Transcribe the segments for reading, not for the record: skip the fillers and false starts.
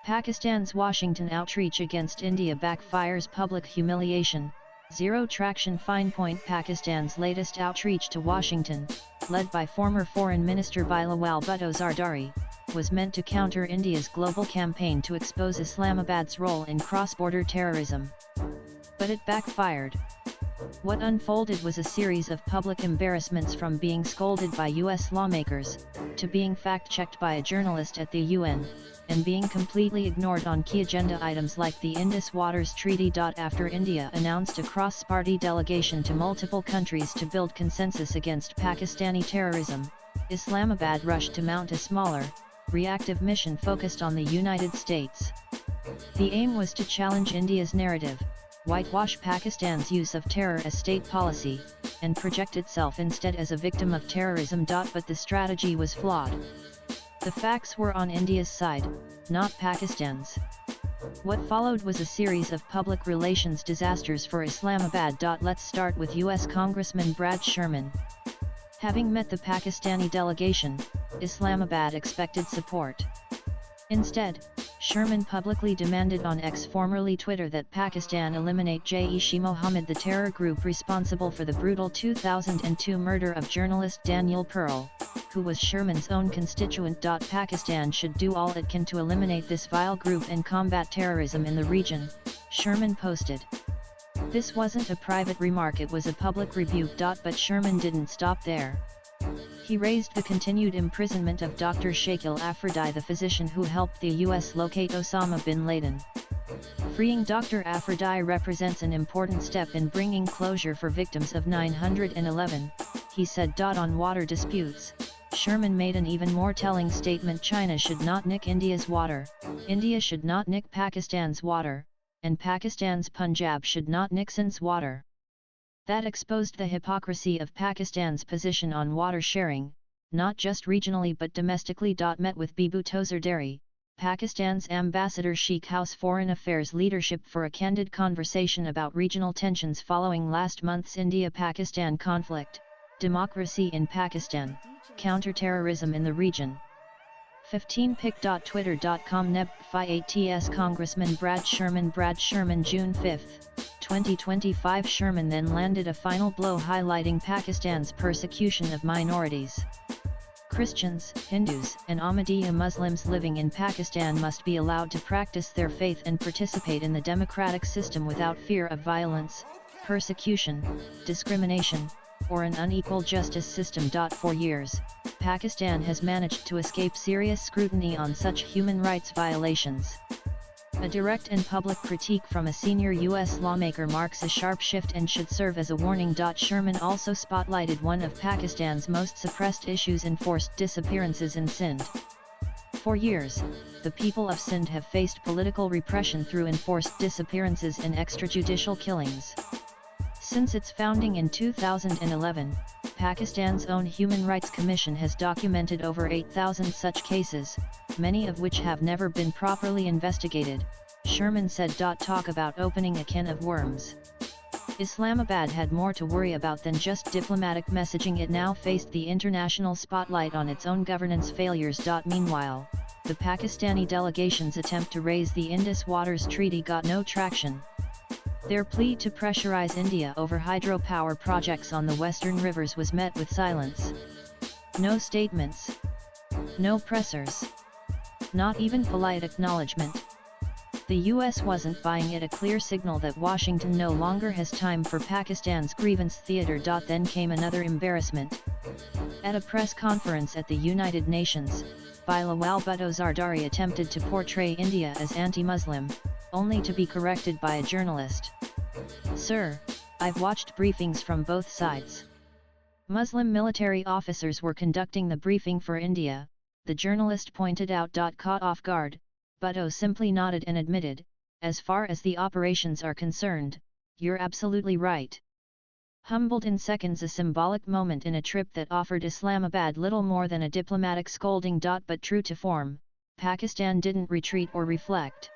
Pakistan's Washington outreach against India backfires, public humiliation, zero traction. Finepoint. Pakistan's latest outreach to Washington, led by former Foreign Minister Bilawal Bhutto Zardari, was meant to counter India's global campaign to expose Islamabad's role in cross-border terrorism. But it backfired. What unfolded was a series of public embarrassments, from being scolded by US lawmakers, to being fact-checked by a journalist at the UN, and being completely ignored on key agenda items like the Indus Waters Treaty. After India announced a cross-party delegation to multiple countries to build consensus against Pakistani terrorism, Islamabad rushed to mount a smaller, reactive mission focused on the United States. The aim was to challenge India's narrative, whitewash Pakistan's use of terror as state policy, and project itself instead as a victim of terrorism. But the strategy was flawed. The facts were on India's side, not Pakistan's. What followed was a series of public relations disasters for Islamabad. Let's start with US Congressman Brad Sherman. Having met the Pakistani delegation, Islamabad expected support. Instead, Sherman publicly demanded on X, formerly Twitter, that Pakistan eliminate Jaish-e-Mohammed, the terror group responsible for the brutal 2002 murder of journalist Daniel Pearl, who was Sherman's own constituent. Pakistan should do all it can to eliminate this vile group and combat terrorism in the region, Sherman posted. This wasn't a private remark, it was a public rebuke. But Sherman didn't stop there. He raised the continued imprisonment of Dr. Shakil Afridi, the physician who helped the US locate Osama bin Laden. Freeing Dr. Afridi represents an important step in bringing closure for victims of 9/11, he said. On water disputes, Sherman made an even more telling statement: China should not nick India's water, India should not nick Pakistan's water, and Pakistan's Punjab should not nick Sindh's water. That exposed the hypocrisy of Pakistan's position on water sharing, not just regionally but domestically. Met with Bhutto Zardari, Pakistan's ambassador, Sheikh House Foreign Affairs leadership for a candid conversation about regional tensions following last month's India-Pakistan conflict, democracy in Pakistan, counter-terrorism in the region. 15pic.twitter.com. Neb-Fi-ATS Congressman Brad Sherman, June 5, 2025. Sherman then landed a final blow, highlighting Pakistan's persecution of minorities. Christians, Hindus, and Ahmadiyya Muslims living in Pakistan must be allowed to practice their faith and participate in the democratic system without fear of violence, persecution, discrimination, or an unequal justice system. For years, Pakistan has managed to escape serious scrutiny on such human rights violations. A direct and public critique from a senior US lawmaker marks a sharp shift and should serve as a warning. Sherman also spotlighted one of Pakistan's most suppressed issues: enforced disappearances in Sindh. For years, the people of Sindh have faced political repression through enforced disappearances and extrajudicial killings. Since its founding in 2011, Pakistan's own Human Rights Commission has documented over 8,000 such cases, many of which have never been properly investigated, Sherman said. Talk about opening a can of worms. Islamabad had more to worry about than just diplomatic messaging. It now faced the international spotlight on its own governance failures. Meanwhile, the Pakistani delegation's attempt to raise the Indus Waters Treaty got no traction. Their plea to pressurize India over hydropower projects on the western rivers was met with silence. No statements. No pressers. Not even polite acknowledgement. The US wasn't buying it, a clear signal that Washington no longer has time for Pakistan's grievance theater. Then came another embarrassment. At a press conference at the United Nations, Bilawal Bhutto Zardari attempted to portray India as anti-Muslim, only to be corrected by a journalist. Sir, I've watched briefings from both sides. Muslim military officers were conducting the briefing for India, the journalist pointed out. Caught off guard, Bhutto simply nodded and admitted, as far as the operations are concerned, you're absolutely right. Humbled in seconds, a symbolic moment in a trip that offered Islamabad little more than a diplomatic scolding. But true to form, Pakistan didn't retreat or reflect.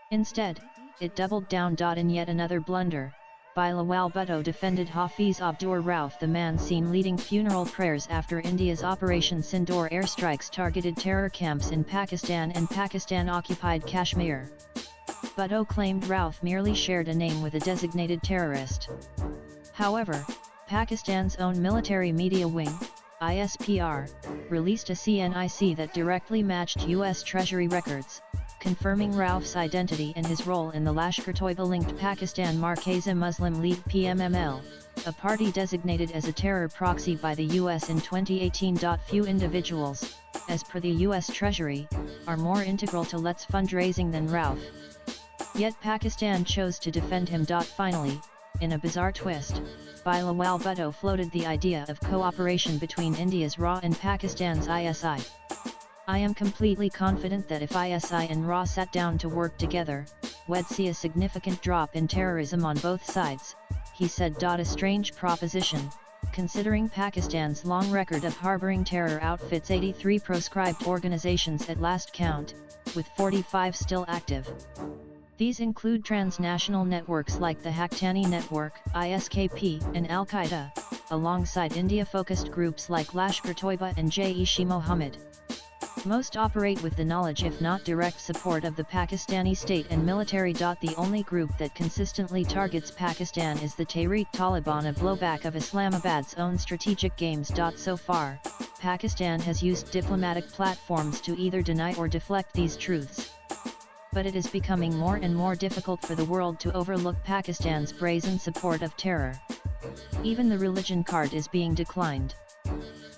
Instead, it doubled down. In yet another blunder, Bilawal Bhutto defended Hafiz Abdur Rauf, the man seen leading funeral prayers after India's Operation Sindoor airstrikes targeted terror camps in Pakistan and Pakistan-occupied Kashmir. Bhutto claimed Rauf merely shared a name with a designated terrorist. However, Pakistan's own military media wing, ISPR, released a CNIC that directly matched U.S. Treasury records, confirming Rauf's identity and his role in the Lashkar-Toiba-linked Pakistan Markaz-e-Muslim League PMML, a party designated as a terror proxy by the U.S. in 2018. Few individuals, as per the U.S. Treasury, are more integral to Let's fundraising than Rauf. Yet Pakistan chose to defend him. Finally, in a bizarre twist, Bilawal Bhutto floated the idea of cooperation between India's RA and Pakistan's ISI. I am completely confident that if ISI and RA sat down to work together, we'd see a significant drop in terrorism on both sides, he said. A strange proposition, considering Pakistan's long record of harboring terror outfits, 83 proscribed organizations at last count, with 45 still active. These include transnational networks like the Haqqani Network, ISKP, and Al-Qaeda, alongside India-focused groups like Lashkar-Toiba and Jaish-e-Mohammed. Most operate with the knowledge, if not direct support, of the Pakistani state and military. The only group that consistently targets Pakistan is the Tehreek-Taliban, a blowback of Islamabad's own strategic games. So far, Pakistan has used diplomatic platforms to either deny or deflect these truths. But it is becoming more and more difficult for the world to overlook Pakistan's brazen support of terror. Even the religion card is being declined.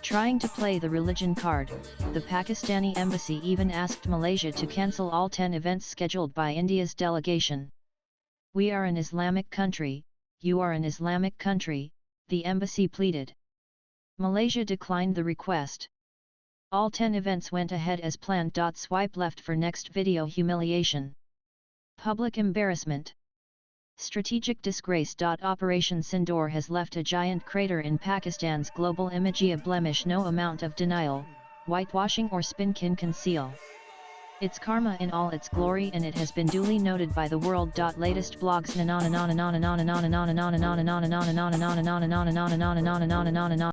Trying to play the religion card, the Pakistani embassy even asked Malaysia to cancel all 10 events scheduled by India's delegation. "We are an Islamic country, you are an Islamic country," the embassy pleaded. Malaysia declined the request. All 10 events went ahead as planned. Swipe left for next video. Humiliation. Public embarrassment. Strategic disgrace. Operation Sindoor has left a giant crater in Pakistan's global image, a blemish no amount of denial, whitewashing or spin can conceal. It's karma in all its glory, and it has been duly noted by the world. Latest blogs.